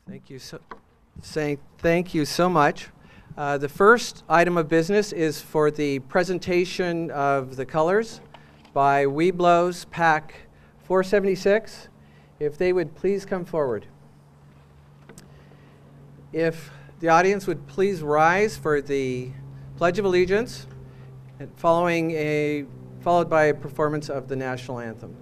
Thank you so much. The first item of business is for the presentation of the colors by Weblow's Pack 476. If they would please come forward. If the audience would please rise for the Pledge of Allegiance, and followed by a performance of the national anthem.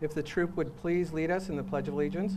If the troop would please lead us in the Pledge of Allegiance.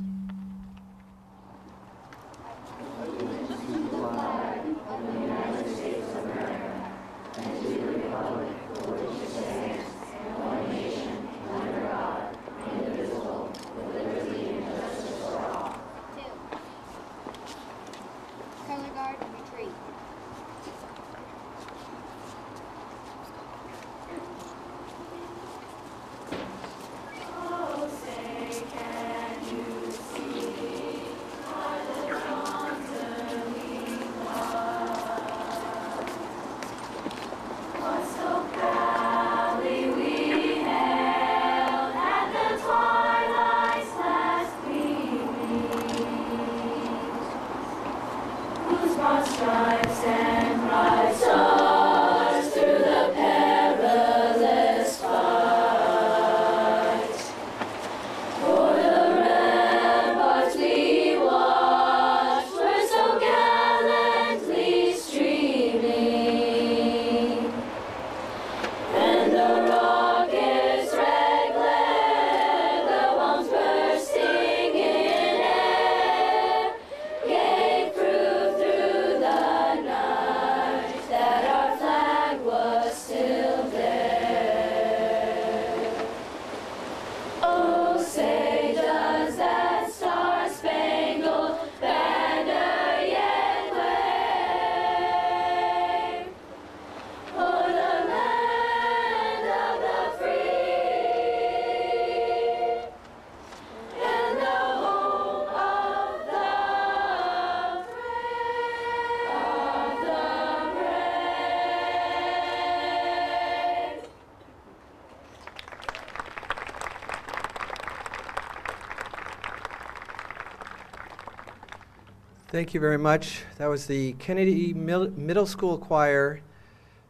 Thank you very much. That was the Kennedy Middle School Choir,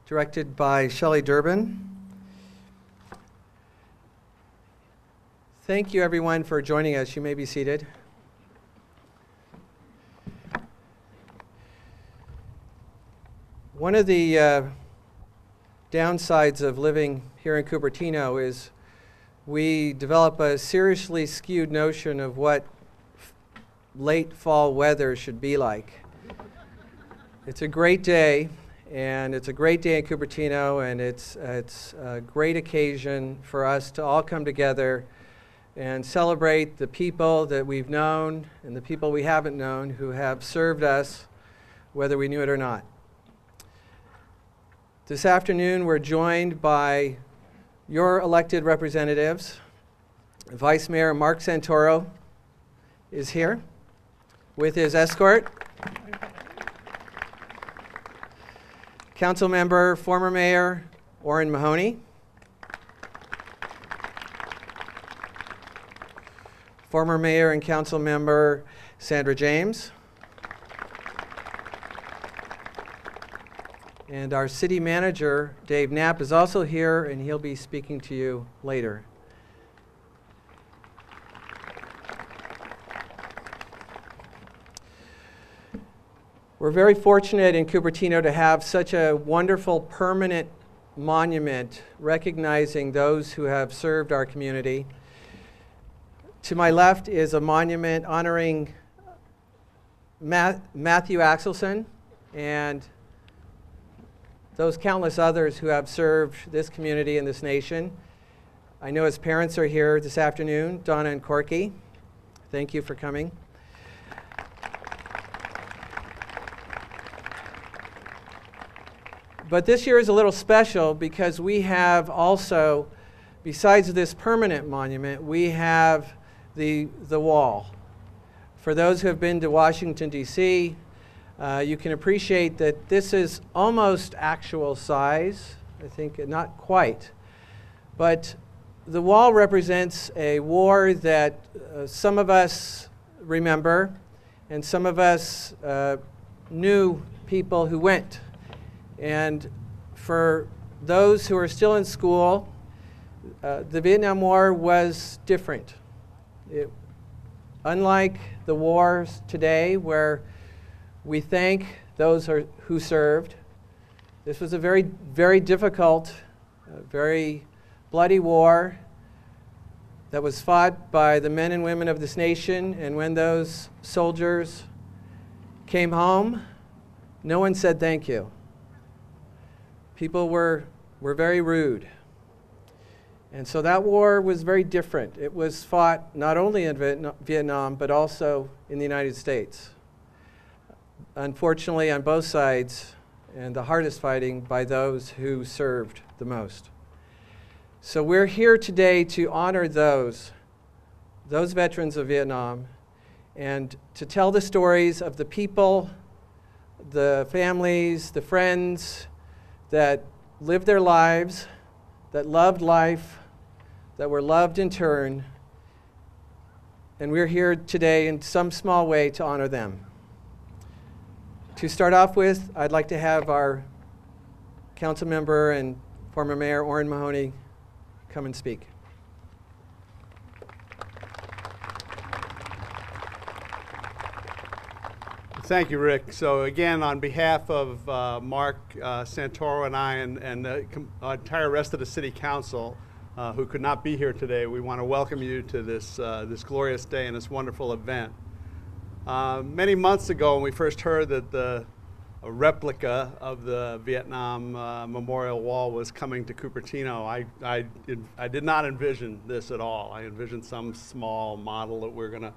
directed by Shelley Durbin. Thank you, everyone, for joining us. You may be seated. One of the downsides of living here in Cupertino is we develop a seriously skewed notion of what late fall weather should be like. It's a great day, and it's a great day in Cupertino, and it's a great occasion for us to all come together and celebrate the people that we've known and the people we haven't known who have served us, whether we knew it or not. This afternoon, we're joined by your elected representatives. Vice Mayor Mark Santoro is here with his escort. Council member, former Mayor Orrin Mahoney. Former Mayor and Council member Sandra James. And our City Manager, Dave Knapp, is also here, and he'll be speaking to you later. We're very fortunate in Cupertino to have such a wonderful permanent monument recognizing those who have served our community. To my left is a monument honoring Matthew Axelson and those countless others who have served this community and this nation. I know his parents are here this afternoon, Donna and Corky. Thank you for coming. But this year is a little special because we have also, besides this permanent monument, we have the wall. For those who have been to Washington, D.C., you can appreciate that this is almost actual size. I think not quite. But the wall represents a war that some of us remember, and some of us knew people who went. And for those who are still in school, the Vietnam War was different. Unlike the wars today where we thank those who served, this was a very, very difficult, very bloody war that was fought by the men and women of this nation. And when those soldiers came home, no one said thank you. People were very rude. And so that war was very different. It was fought not only in Vietnam, but also in the United States. Unfortunately, on both sides, and the hardest fighting by those who served the most. So we're here today to honor those veterans of Vietnam and to tell the stories of the people, the families, the friends, that lived their lives, that loved life, that were loved in turn, and we're here today in some small way to honor them. To start off with, I'd like to have our council member and former Mayor Orrin Mahoney come and speak. Thank you, Rick. So again, on behalf of Mark Santoro and I and the entire rest of the City Council who could not be here today, we want to welcome you to this glorious day and this wonderful event. Many months ago, when we first heard that a replica of the Vietnam Memorial Wall was coming to Cupertino, I did not envision this at all. I envisioned some small model that we're going to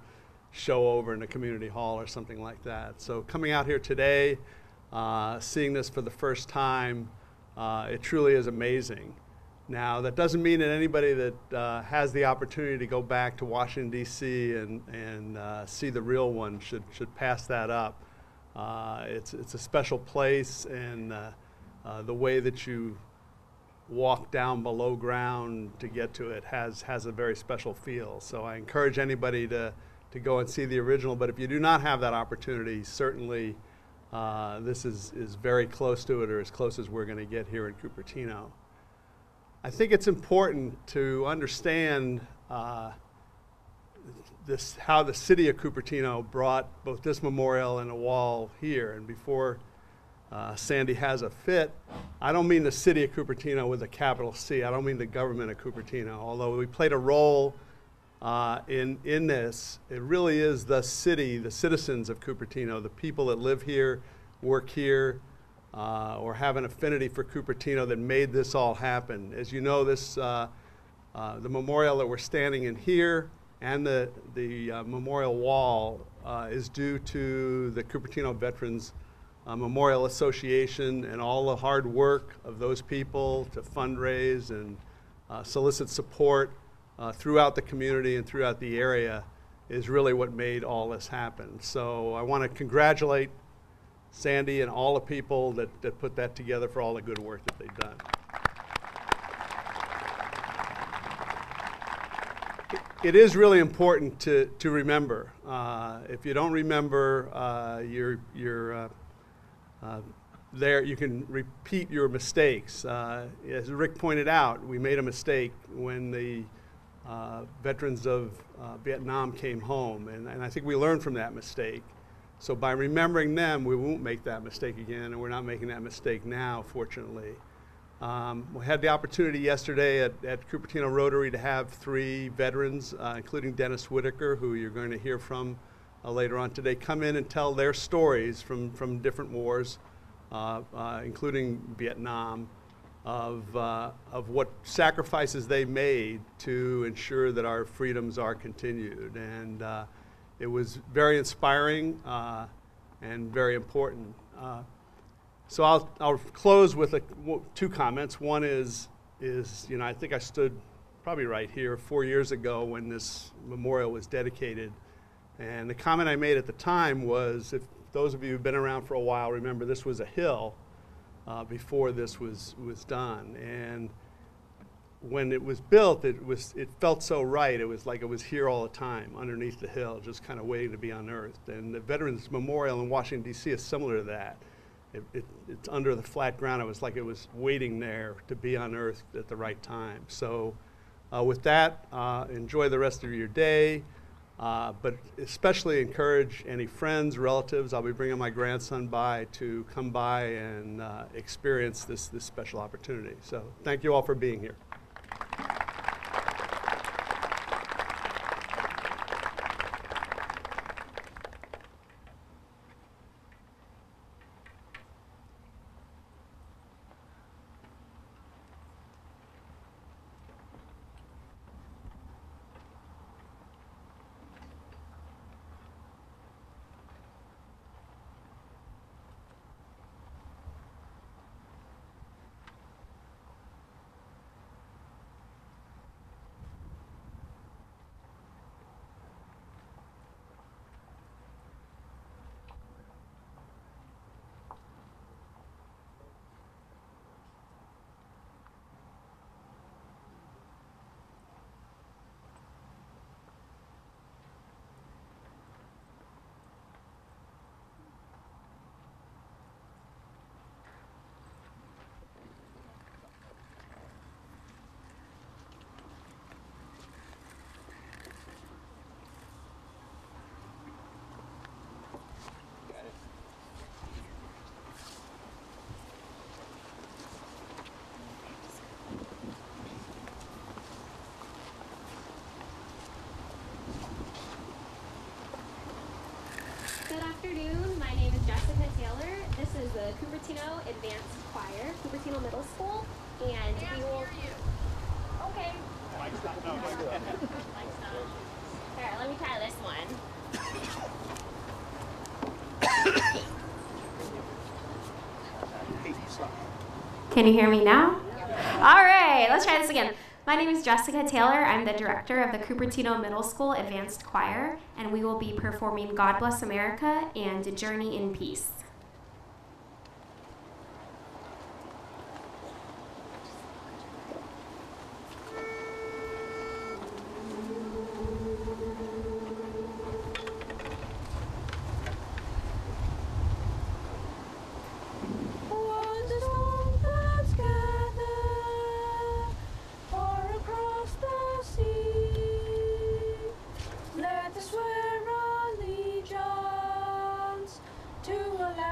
show over in a community hall or something like that. So coming out here today, seeing this for the first time, it truly is amazing. Now, that doesn't mean that anybody that has the opportunity to go back to Washington, D.C. and see the real one should pass that up. It's a special place, and the way that you walk down below ground to get to it has a very special feel. So I encourage anybody to go and see the original, but if you do not have that opportunity, certainly this is very close to it, or as close as we're going to get here in Cupertino. I think it's important to understand how the city of Cupertino brought both this memorial and a wall here. And before Sandy has a fit, I don't mean the city of Cupertino with a capital C. I don't mean the government of Cupertino. Although we played a role in this, it really is the city, the citizens of Cupertino, the people that live here, work here, or have an affinity for Cupertino that made this all happen. As you know, this the memorial that we're standing in here and the memorial wall is due to the Cupertino Veterans Memorial Association and all the hard work of those people to fundraise and solicit support throughout the community and throughout the area is really what made all this happen. So I want to congratulate Sandy and all the people that put that together for all the good work that they've done. It is really important to remember. If you don't remember, there you can repeat your mistakes. As Rick pointed out, we made a mistake when the veterans of Vietnam came home, and I think we learned from that mistake. So by remembering them, we won't make that mistake again, and we're not making that mistake now, fortunately. We had the opportunity yesterday at Cupertino Rotary to have 3 veterans, including Dennis Whittaker, who you're going to hear from later on today, come in and tell their stories from different wars, including Vietnam, of what sacrifices they made to ensure that our freedoms are continued. And it was very inspiring and very important. So I'll close with 2 comments. One is I think I stood probably right here 4 years ago when this memorial was dedicated. And the comment I made at the time was, if those of you who've been around for a while remember, this was a hill before this was done. And when it was built, it felt so right. It was like it was here all the time, underneath the hill, just kind of waiting to be unearthed. And the Veterans Memorial in Washington, D.C. is similar to that. It's under the flat ground. It was like it was waiting there to be unearthed at the right time. So with that, enjoy the rest of your day, but especially encourage any friends, relatives. I'll be bringing my grandson by to come by and experience this special opportunity. So thank you all for being here. Good afternoon. My name is Jessica Taylor. This is the Cupertino Advanced Choir, Cupertino Middle School, and we will. Okay. Mike's not. No, Mike's not. All right, let me try this one. Can you hear me now? All right, let's try this again. My name is Jessica Taylor. I'm the director of the Cupertino Middle School Advanced Choir, and we will be performing God Bless America and Journey in Peace. Swear allegiance to a land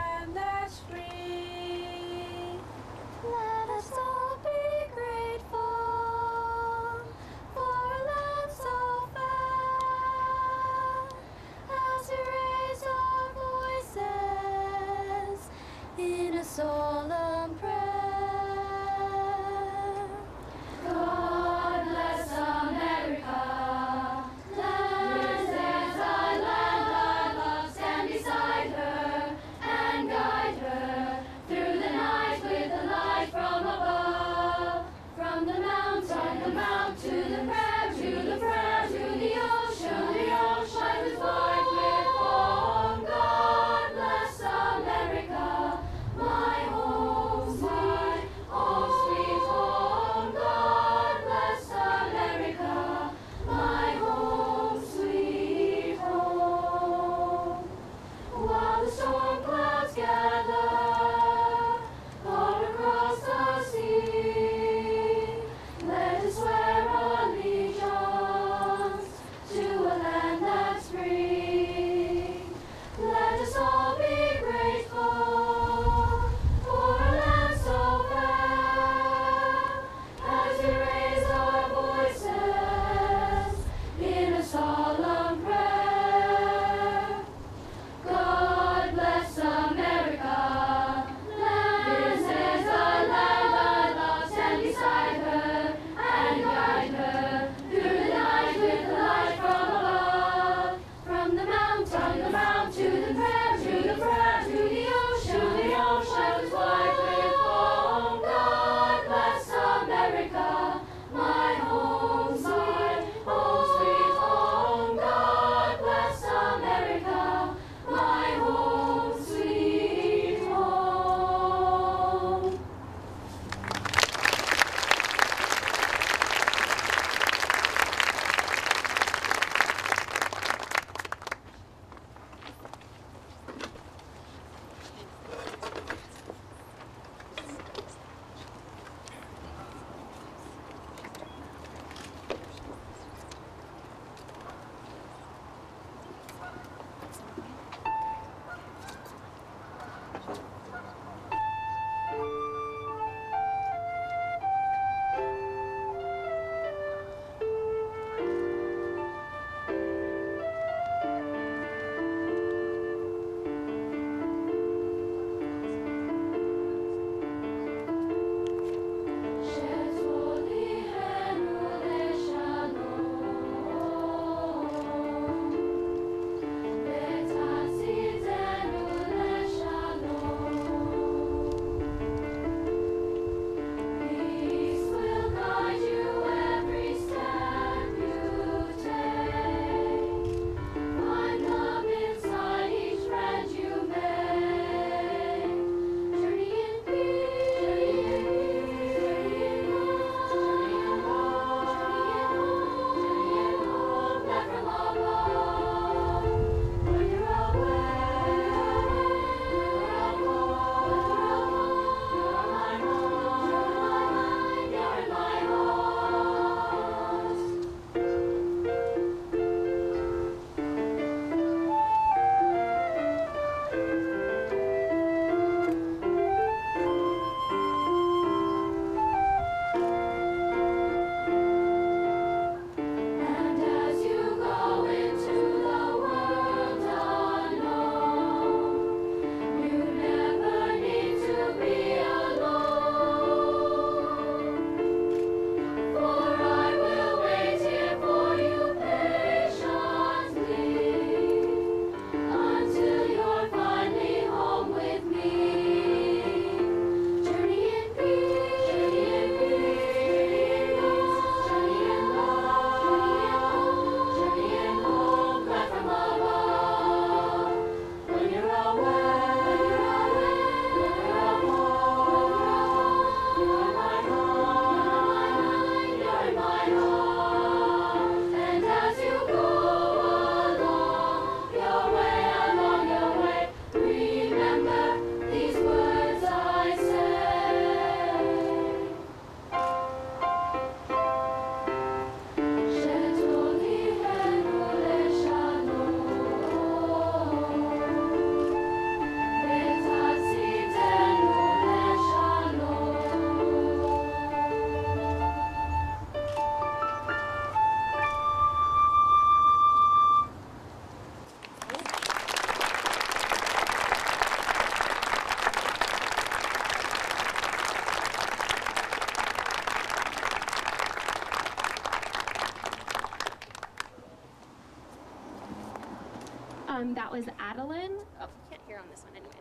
that was Adeline. Oh, can't hear on this one anyways.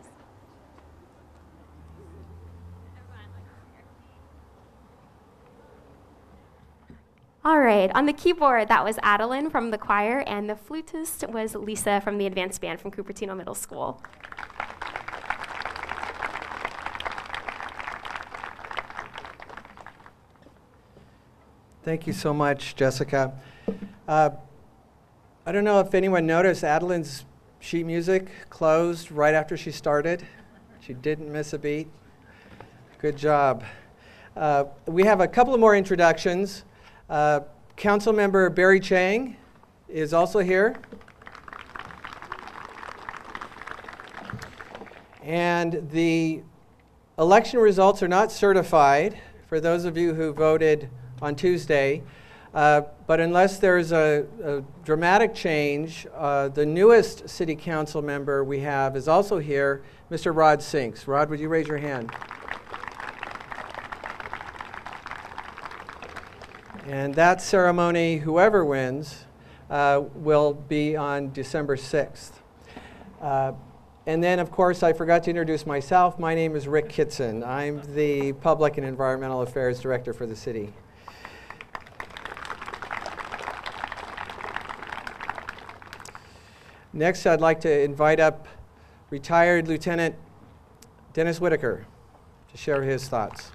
All right, on the keyboard, that was Adeline from the choir, and the flutist was Lisa from the advanced band from Cupertino Middle School. Thank you so much, Jessica. I don't know if anyone noticed, Adeline's sheet music closed right after she started. She didn't miss a beat. Good job. We have a couple of more introductions. Councilmember Barry Chang is also here. And the election results are not certified for those of you who voted on Tuesday. But unless there's a dramatic change, the newest city council member we have is also here, Mr. Rod Sinks. Rod, would you raise your hand? And that ceremony, whoever wins, will be on December 6th. And then, of course, I forgot to introduce myself. My name is Rick Kitson. I'm the Public and Environmental Affairs Director for the city. Next, I'd like to invite up retired Lieutenant Dennis Whittaker to share his thoughts.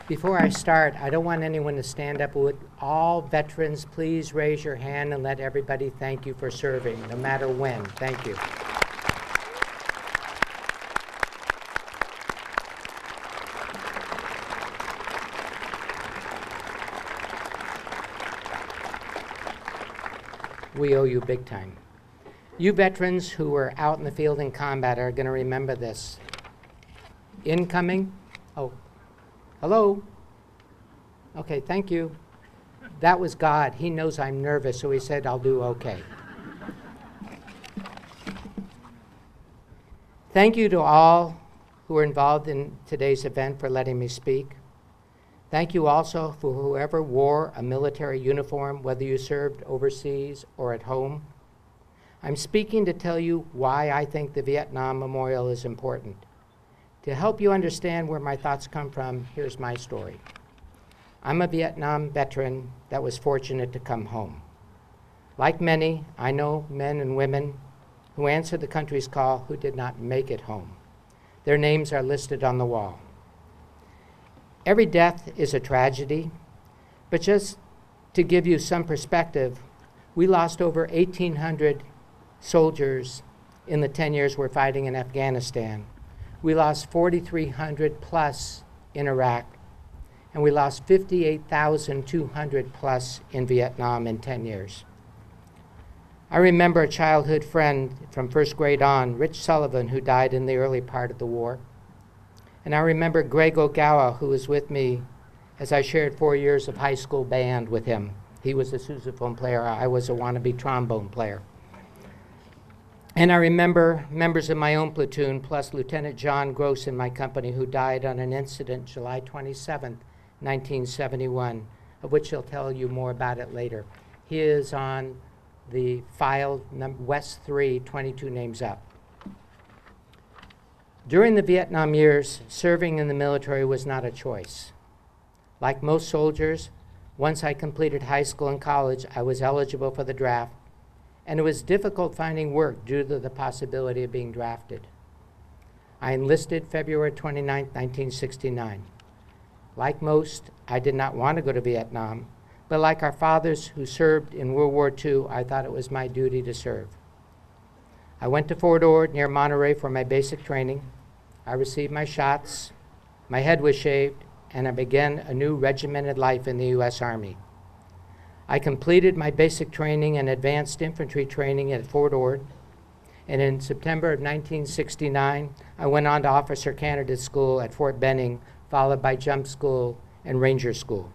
Before I start, I don't want anyone to stand up. Would all veterans please raise your hand and let everybody thank you for serving, no matter when. Thank you. We owe you big time. You veterans who were out in the field in combat are going to remember this. Incoming. Oh, hello. Okay, thank you. That was God. He knows I'm nervous, so he said I'll do okay. Thank you to all who were involved in today's event for letting me speak. Thank you also for whoever wore a military uniform, whether you served overseas or at home. I'm speaking to tell you why I think the Vietnam Memorial is important. To help you understand where my thoughts come from, here's my story. I'm a Vietnam veteran that was fortunate to come home. Like many, I know men and women who answered the country's call who did not make it home. Their names are listed on the wall. Every death is a tragedy, but just to give you some perspective, we lost over 1,800 soldiers in the 10 years we're fighting in Afghanistan. We lost 4,300 plus in Iraq, and we lost 58,200 plus in Vietnam in 10 years. I remember a childhood friend from first grade on, Rich Sullivan, who died in the early part of the war. And I remember Greg Ogawa, who was with me as I shared 4 years of high school band with him. He was a sousaphone player. I was a wannabe trombone player. And I remember members of my own platoon, plus Lieutenant John Gross in my company, who died on an incident July 27, 1971, of which he'll tell you more about it later. He is on the file West 3, 22 names up. During the Vietnam years, serving in the military was not a choice. Like most soldiers, once I completed high school and college, I was eligible for the draft, and it was difficult finding work due to the possibility of being drafted. I enlisted February 29, 1969. Like most, I did not want to go to Vietnam, but like our fathers who served in World War II, I thought it was my duty to serve. I went to Fort Ord near Monterey for my basic training. I received my shots, my head was shaved, and I began a new regimented life in the U.S. Army. I completed my basic training and advanced infantry training at Fort Ord, and in September of 1969, I went on to Officer Candidate School at Fort Benning, followed by Jump School and Ranger School.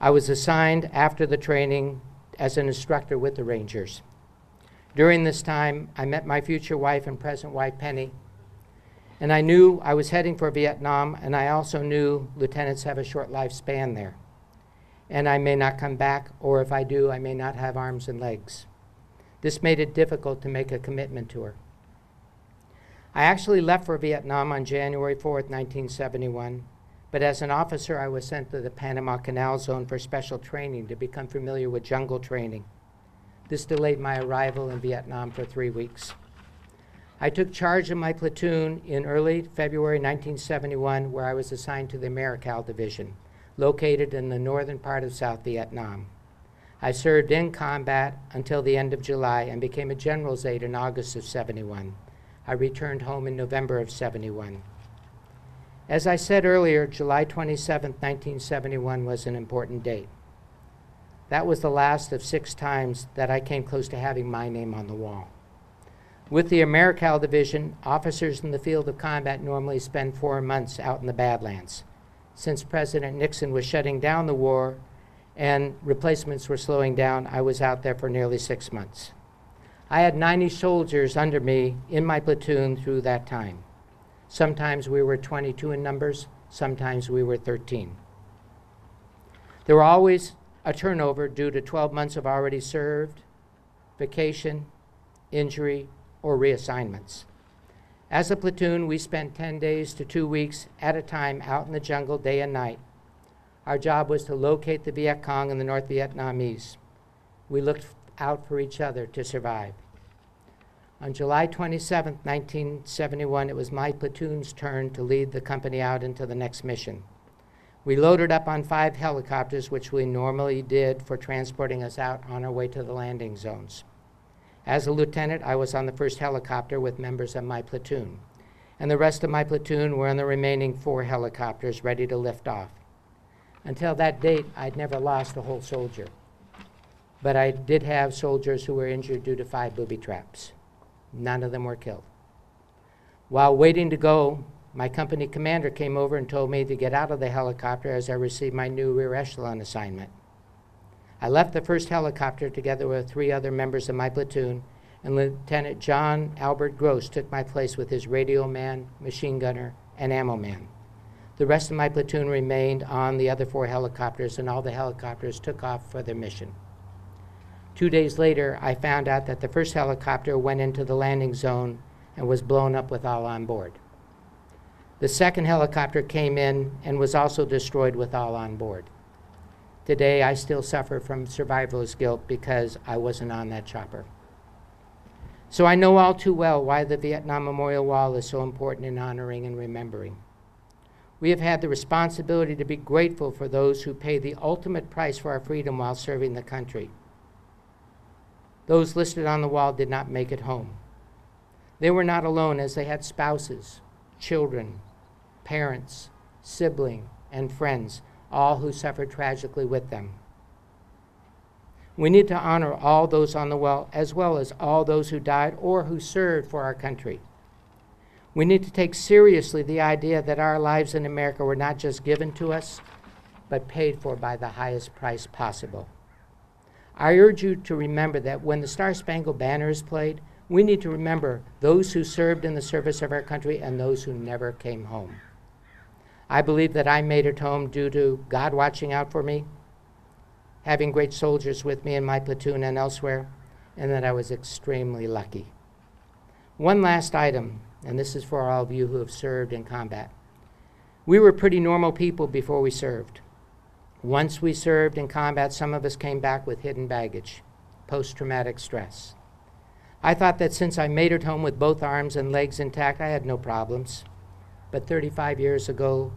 I was assigned after the training as an instructor with the Rangers. During this time, I met my future wife and present wife, Penny. And I knew I was heading for Vietnam, and I also knew lieutenants have a short lifespan there. And I may not come back, or if I do, I may not have arms and legs. This made it difficult to make a commitment to her. I actually left for Vietnam on January 4th, 1971, but as an officer, I was sent to the Panama Canal Zone for special training to become familiar with jungle training. This delayed my arrival in Vietnam for 3 weeks. I took charge of my platoon in early February 1971, where I was assigned to the AmeriCal Division, located in the northern part of South Vietnam. I served in combat until the end of July and became a general's aide in August of '71. I returned home in November of '71. As I said earlier, July 27, 1971 was an important date. That was the last of 6 times that I came close to having my name on the wall. With the AmeriCal Division, officers in the field of combat normally spend 4 months out in the Badlands. Since President Nixon was shutting down the war and replacements were slowing down, I was out there for nearly 6 months. I had 90 soldiers under me in my platoon through that time. Sometimes we were 22 in numbers, sometimes we were 13. There were always a turnover due to 12 months of already served, vacation, injury, or reassignments. As a platoon, we spent 10 days to 2 weeks at a time out in the jungle day and night. Our job was to locate the Viet Cong and the North Vietnamese. We looked out for each other to survive. On July 27, 1971, it was my platoon's turn to lead the company out into the next mission. We loaded up on 5 helicopters, which we normally did for transporting us out on our way to the landing zones. As a lieutenant, I was on the first helicopter with members of my platoon, and the rest of my platoon were on the remaining 4 helicopters ready to lift off. Until that date, I'd never lost a whole soldier, but I did have soldiers who were injured due to 5 booby traps. None of them were killed. While waiting to go, my company commander came over and told me to get out of the helicopter as I received my new rear echelon assignment. I left the first helicopter together with 3 other members of my platoon, and Lieutenant John Albert Gross took my place with his radio man, machine gunner, and ammo man. The rest of my platoon remained on the other 4 helicopters, and all the helicopters took off for their mission. 2 days later, I found out that the first helicopter went into the landing zone and was blown up with all on board. The second helicopter came in and was also destroyed with all on board. Today, I still suffer from survivalist guilt because I wasn't on that chopper. So I know all too well why the Vietnam Memorial Wall is so important in honoring and remembering. We have had the responsibility to be grateful for those who paid the ultimate price for our freedom while serving the country. Those listed on the wall did not make it home. They were not alone, as they had spouses, children, parents, siblings, and friends, all who suffered tragically with them. We need to honor all those on the wall, as well as all those who died or who served for our country. We need to take seriously the idea that our lives in America were not just given to us, but paid for by the highest price possible. I urge you to remember that when the Star-Spangled Banner is played, we need to remember those who served in the service of our country and those who never came home. I believe that I made it home due to God watching out for me, having great soldiers with me in my platoon and elsewhere, and that I was extremely lucky. One last item, and this is for all of you who have served in combat. We were pretty normal people before we served. Once we served in combat, some of us came back with hidden baggage, post-traumatic stress. I thought that since I made it home with both arms and legs intact, I had no problems. But 35 years ago,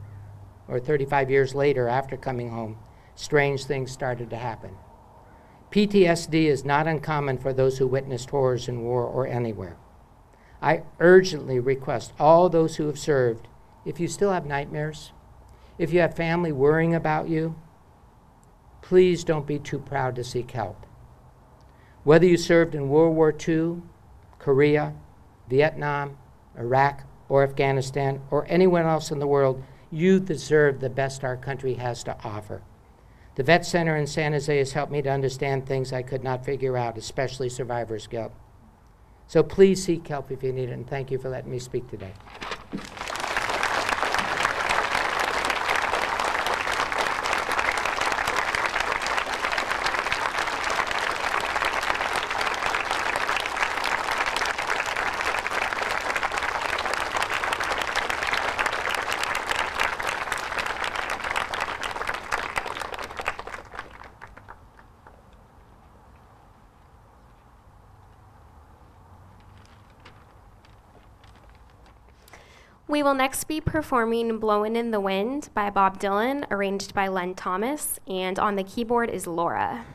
or 35 years later after coming home, strange things started to happen. PTSD is not uncommon for those who witnessed horrors in war or anywhere. I urgently request all those who have served, if you still have nightmares, if you have family worrying about you, please don't be too proud to seek help. Whether you served in World War II, Korea, Vietnam, Iraq, or Afghanistan, or anywhere else in the world, you deserve the best our country has to offer. The Vet Center in San Jose has helped me to understand things I could not figure out, especially survivor's guilt. So please seek help if you need it, and thank you for letting me speak today. We will next be performing Blowin' in the Wind by Bob Dylan, arranged by Len Thomas, and on the keyboard is Laura.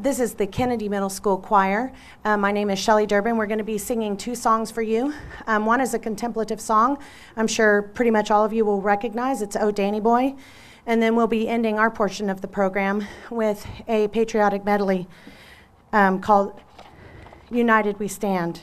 This is the Kennedy Middle School Choir. My name is Shelley Durbin. We're going to be singing 2 songs for you. One is a contemplative song. I'm sure pretty much all of you will recognize. It's Oh Danny Boy. And then we'll be ending our portion of the program with a patriotic medley called United We Stand.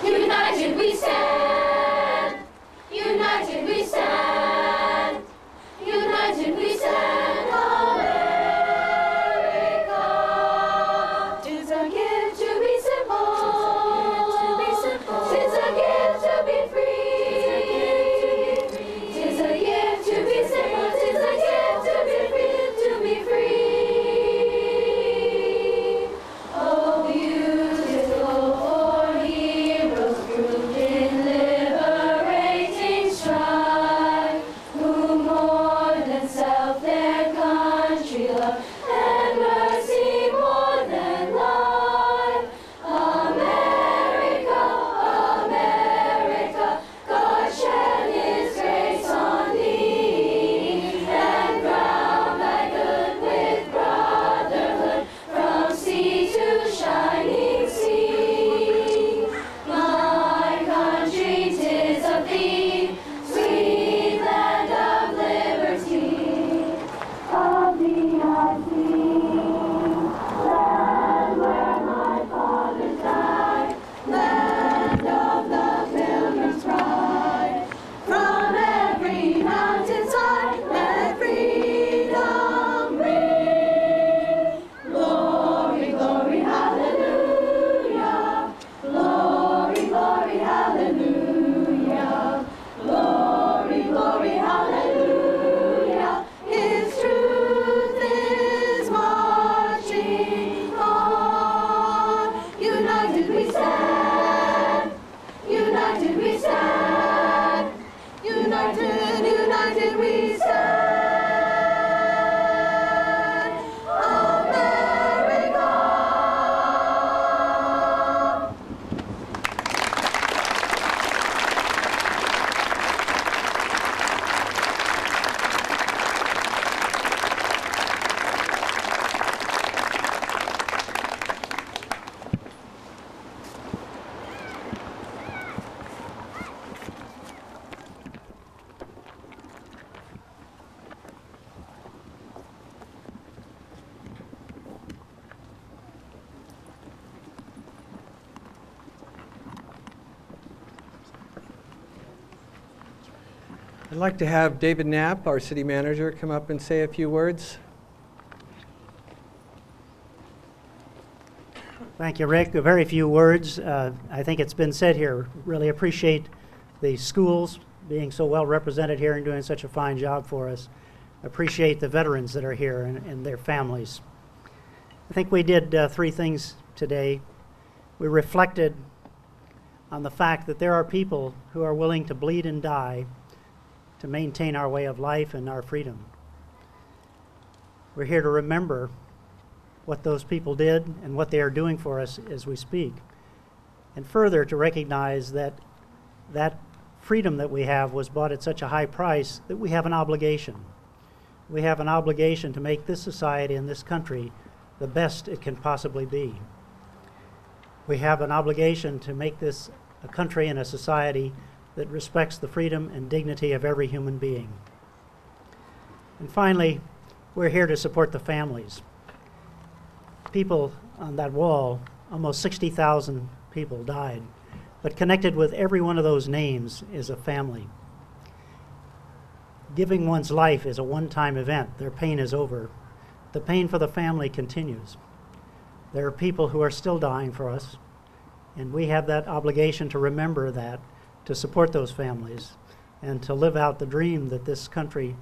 United we stand. United we stand. United we stand. America. 'Tis a gift to be simple. 'Tis a gift to be free. 'Tis a gift to be simple. 'Tis a gift to be free. To be free. Oh, beautiful for heroes proved in living. I'd like to have David Knapp, our city manager, come up and say a few words. Thank you, Rick. Very few words. I think it's been said here. Really appreciate the schools being so well represented here and doing such a fine job for us. Appreciate the veterans that are here and their families. I think we did three things today. We reflected on the fact that there are people who are willing to bleed and die to maintain our way of life and our freedom. We're here to remember what those people did and what they are doing for us as we speak. And further, to recognize that that freedom that we have was bought at such a high price that we have an obligation. We have an obligation to make this society and this country the best it can possibly be. We have an obligation to make this a country and a society that respects the freedom and dignity of every human being. And finally, we're here to support the families. People on that wall, almost 60,000 people died, but connected with every one of those names is a family. Giving one's life is a one-time event. Their pain is over. The pain for the family continues. There are people who are still dying for us, and we have that obligation to remember that, to support those families, and to live out the dream that this country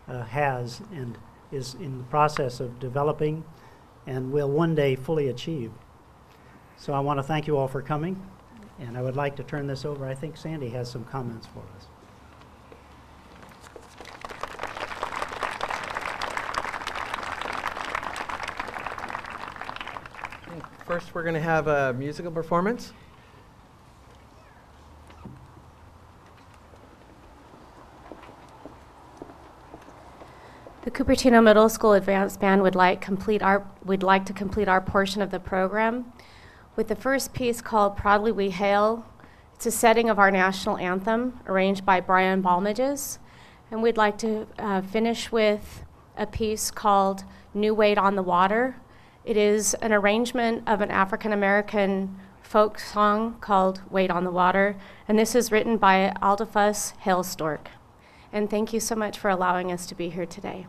has and is in the process of developing and will one day fully achieve. So I want to thank you all for coming, and I would like to turn this over. I think Sandy has some comments for us. First, we're going to have a musical performance. The Cupertino Middle School Advanced Band would like to complete our portion of the program with the first piece called Proudly We Hail. It's a setting of our national anthem arranged by Brian Balmages. And we'd like to finish with a piece called New Weight on the Water. It is an arrangement of an African-American folk song called Weight on the Water. And this is written by Aldefus Hailstork. And thank you so much for allowing us to be here today.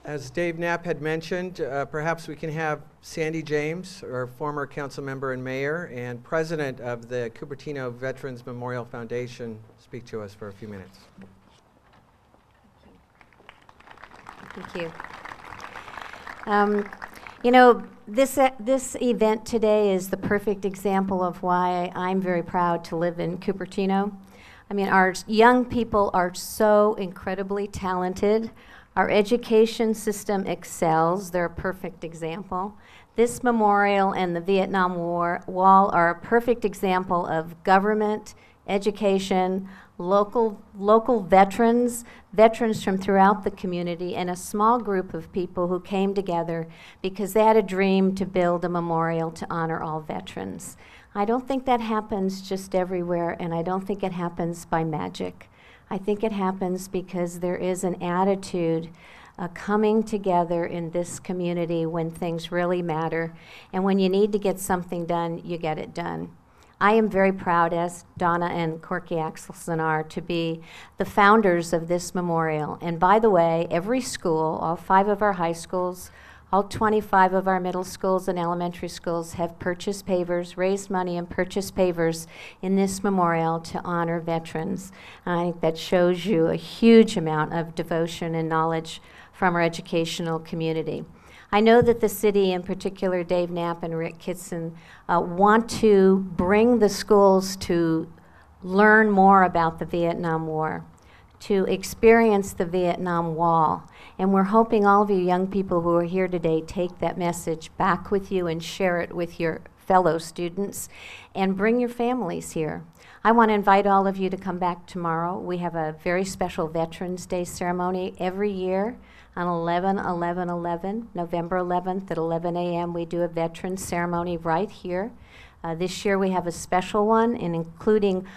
As Dave Knapp had mentioned, perhaps we can have Sandy James, our former council member and mayor and president of the Cupertino Veterans Memorial Foundation, speak to us for a few minutes. Thank you. You know, this event today is the perfect example of why I'm very proud to live in Cupertino. I mean, our young people are so incredibly talented. Our education system excels. They're a perfect example. This memorial and the Vietnam Wall are a perfect example of government, education, local veterans from throughout the community, and a small group of people who came together because they had a dream to build a memorial to honor all veterans. I don't think that happens just everywhere, and I don't think it happens by magic. I think it happens because there is an attitude coming together in this community when things really matter, and when you need to get something done, you get it done. I am very proud, as Donna and Corky Axelson are, to be the founders of this memorial. And by the way, every school, all 5 of our high schools, all 25 of our middle schools and elementary schools have purchased pavers, raised money and purchased pavers in this memorial to honor veterans. And I think that shows you a huge amount of devotion and knowledge from our educational community. I know that the city, in particular Dave Knapp and Rick Kitson, want to bring the schools to learn more about the Vietnam War, to experience the Vietnam Wall. And we're hoping all of you young people who are here today take that message back with you and share it with your fellow students and bring your families here. I want to invite all of you to come back tomorrow. We have a very special Veterans Day ceremony every year on 11/11/11, November 11th at 11 a.m. We do a veterans ceremony right here. This year we have a special one, and including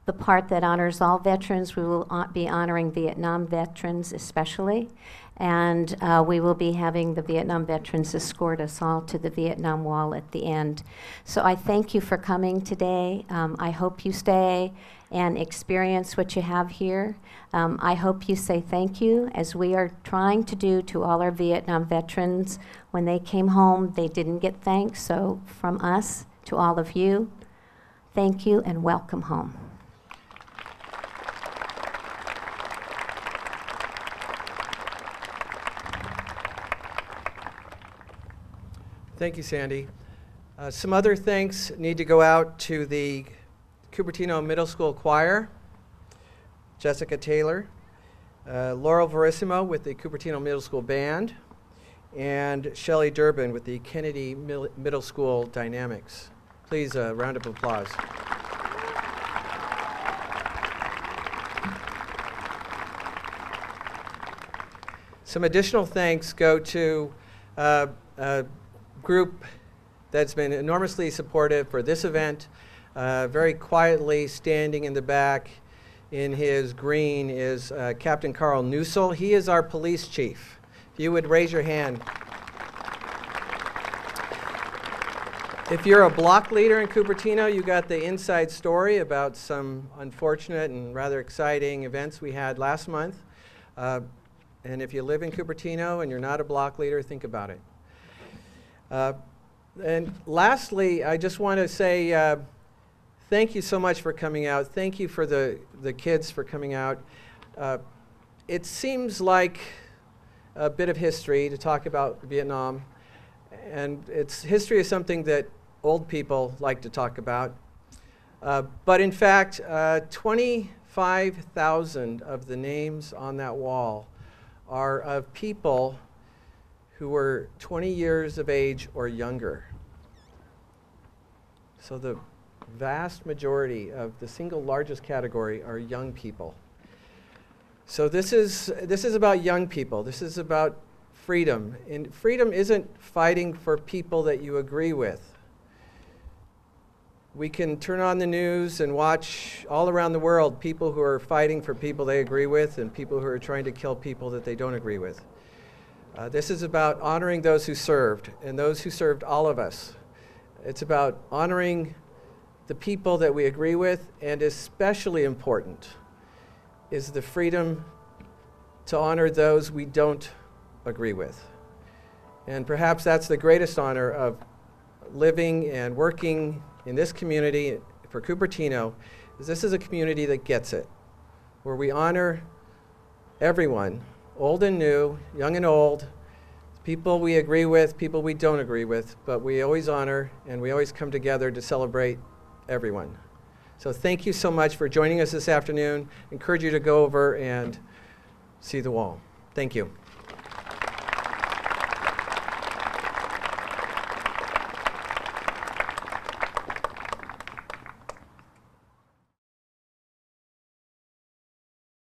the part that honors all veterans, we will be honoring Vietnam veterans especially, and we will be having the Vietnam veterans escort us all to the Vietnam Wall at the end. So I thank you for coming today. I hope you stay and experience what you have here. I hope you say thank you, as we are trying to do to all our Vietnam veterans. When they came home, they didn't get thanks, so from us to all of you, thank you and welcome home. Thank you, Sandy. Some other thanks need to go out to the Cupertino Middle School Choir, Jessica Taylor, Laurel Verissimo with the Cupertino Middle School Band, and Shelley Durbin with the Kennedy Middle School Dynamics. Please, a round of applause. Some additional thanks go to a group that's been enormously supportive for this event. Very quietly standing in the back in his green is Captain Carl Newsel. He is our police chief. If you would raise your hand. If you're a block leader in Cupertino, you got the inside story about some unfortunate and rather exciting events we had last month. And if you live in Cupertino and you're not a block leader, think about it. And lastly, I just want to say thank you so much for coming out. Thank you for the kids for coming out. It seems like a bit of history to talk about Vietnam, and history is something that old people like to talk about. But in fact, 25,000 of the names on that wall are of people who were 20 years of age or younger. So the vast majority of the single largest category are young people. So this is about young people. This is about freedom. And freedom isn't fighting for people that you agree with. We can turn on the news and watch all around the world people who are fighting for people they agree with and people who are trying to kill people that they don't agree with. This is about honoring those who served, and those who served all of us. It's about honoring the people that we agree with, and especially important is the freedom to honor those we don't agree with. And perhaps that's the greatest honor of living and working in this community for Cupertino, is this is a community that gets it, where we honor everyone, old and new, young and old, people we agree with, people we don't agree with, but we always honor and we always come together to celebrate everyone. So thank you so much for joining us this afternoon. I encourage you to go over and see the wall. Thank you.